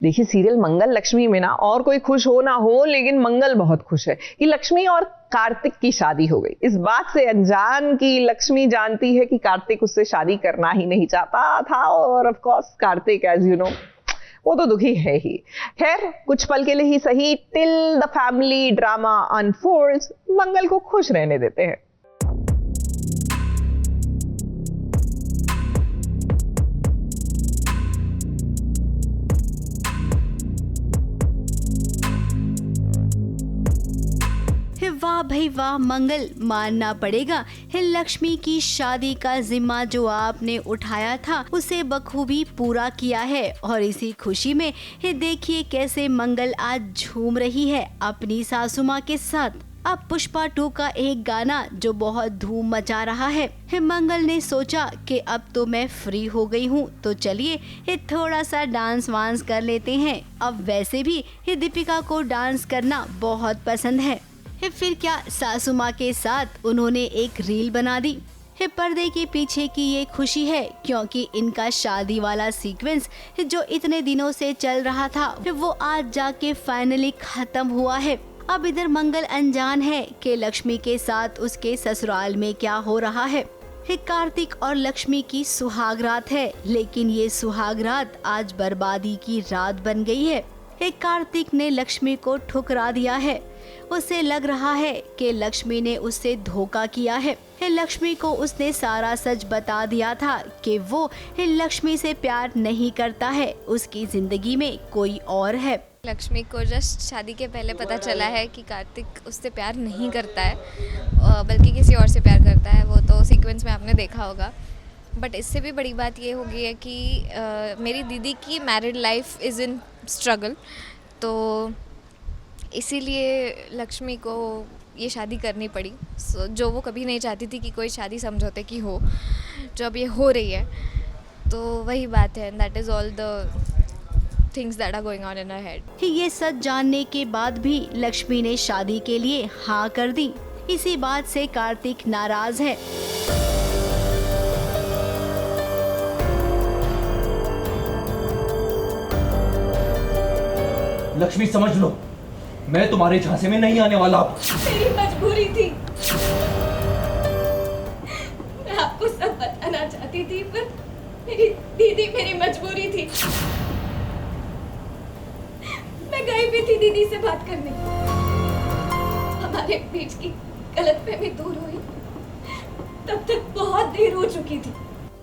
देखिए सीरियल मंगल लक्ष्मी में ना और कोई खुश हो ना हो, लेकिन मंगल बहुत खुश है कि लक्ष्मी और कार्तिक की शादी हो गई। इस बात से अनजान कि लक्ष्मी जानती है कि कार्तिक उससे शादी करना ही नहीं चाहता था, और of course Kartik as you know वो तो दुखी है ही। खैर कुछ पल के लिए ही सही, till the family drama unfolds, Mangal को खुश रहने देते हैं। वाह भाई वाह मंगल, मानना पड़ेगा लक्ष्मी की शादी का जिम्मा जो आपने उठाया था उसे बखूबी पूरा किया है। और इसी खुशी में देखिए कैसे मंगल आज झूम रही है अपनी सासू माँ के साथ। अब पुष्पा 2 का एक गाना जो बहुत धूम मचा रहा है। मंगल ने सोचा कि अब तो मैं फ्री हो गई हूँ, तो चलिए थोड़ा सा डांस वांस कर लेते हैं। अब वैसे भी दीपिका को डांस करना बहुत पसंद है। फिर क्या सासू माँ के साथ उन्होंने एक रील बना दी। पर्दे के पीछे की ये खुशी है क्योंकि इनका शादी वाला सीक्वेंस जो इतने दिनों से चल रहा था वो आज जाके फाइनली खत्म हुआ है। अब इधर मंगल अनजान है कि लक्ष्मी के साथ उसके ससुराल में क्या हो रहा है। कार्तिक और लक्ष्मी की सुहाग रात है, लेकिन ये सुहाग रात आज बर्बादी की रात बन गई है। कार्तिक ने लक्ष्मी को ठुकरा दिया है। उसे लग रहा है कि लक्ष्मी ने उससे धोखा किया है। लक्ष्मी को उसने सारा सच बता दिया था कि वो लक्ष्मी से प्यार नहीं करता है, उसकी जिंदगी में कोई और है। लक्ष्मी को जस्ट शादी के पहले पता चला है कि कार्तिक उससे प्यार नहीं करता है, बल्कि किसी और से प्यार करता है। वो तो सीक्वेंस में आपने देखा होगा। बट इससे भी बड़ी बात ये हो गई है कि मेरी दीदी की married life is in struggle, तो इसीलिए लक्ष्मी को ये शादी करनी पड़ी। जो वो कभी नहीं चाहती थी कि कोई शादी समझौते की हो, जो अब ये हो रही है, तो वही बात है। That is all the things that are going on in her head. ये सच जानने के बाद भी लक्ष्मी ने शादी के लिए हाँ कर दी। इसी बात से कार्तिक नाराज है। लक्ष्मी समझ लो, मैं तुम्हारे झांसे में नहीं आने वाला। मेरी मजबूरी थी, मैं आपको सब बताना चाहती थी, पर मेरी दीदी मेरी मजबूरी थी। मैं गई भी थी दीदी से बात करने। हमारे बीच की गलतफहमी दूर हुई, तब तक बहुत देर हो चुकी थी।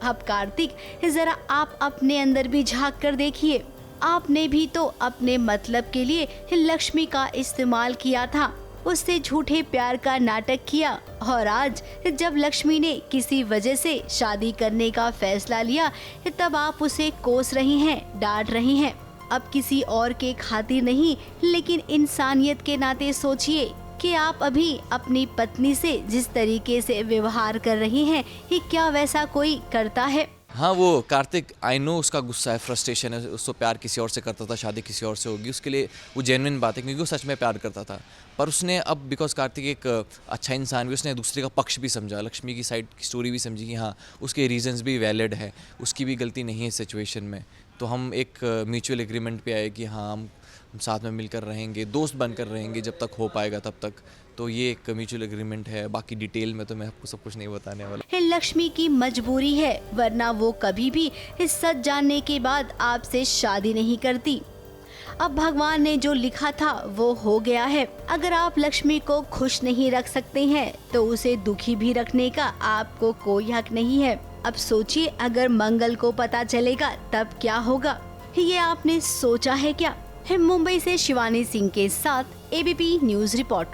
अब कार्तिक जरा आप अपने अंदर भी झांक कर देखिए। आपने भी तो अपने मतलब के लिए लक्ष्मी का इस्तेमाल किया था, उससे झूठे प्यार का नाटक किया, और आज जब लक्ष्मी ने किसी वजह से शादी करने का फैसला लिया तब आप उसे कोस रही हैं, डांट रही हैं। अब किसी और के खातिर नहीं, लेकिन इंसानियत के नाते सोचिए कि आप अभी अपनी पत्नी से जिस तरीके से व्यवहार कर रही हैं, ये क्या वैसा कोई करता है? हाँ, वो कार्तिक आई नो उसका गुस्सा है, फ्रस्ट्रेशन है, उसको प्यार किसी और से करता था, शादी किसी और से होगी, उसके लिए वो जेन्युइन बात है क्योंकि वो सच में प्यार करता था। पर उसने अब बिकॉज कार्तिक एक अच्छा इंसान भी, उसने दूसरे का पक्ष भी समझा, लक्ष्मी की साइड की स्टोरी भी समझी कि हाँ उसके रीजंस भी वैलिड है, उसकी भी गलती नहीं है इस सिचुएशन में। तो हम एक म्यूचुअल एग्रीमेंट पे आए कि हाँ हम साथ में मिलकर रहेंगे, दोस्त बनकर रहेंगे जब तक हो पाएगा तब तक। तो ये एक म्यूचुअल एग्रीमेंट है, बाकी डिटेल में तो मैं आपको सब कुछ नहीं बताने वाला। लक्ष्मी की मजबूरी है, वरना वो कभी भी इस सच जानने के बाद आपसे शादी नहीं करती। अब भगवान ने जो लिखा था वो हो गया है। अगर आप लक्ष्मी को खुश नहीं रख सकते हैं तो उसे दुखी भी रखने का आपको कोई हक नहीं है। अब सोचिए अगर मंगल को पता चलेगा तब क्या होगा, ये आपने सोचा है क्या? मुंबई से शिवानी सिंह के साथ ABP news report.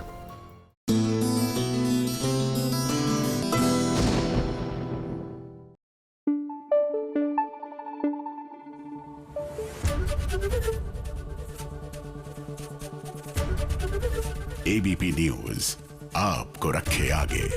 ABP news आपको रखे आगे।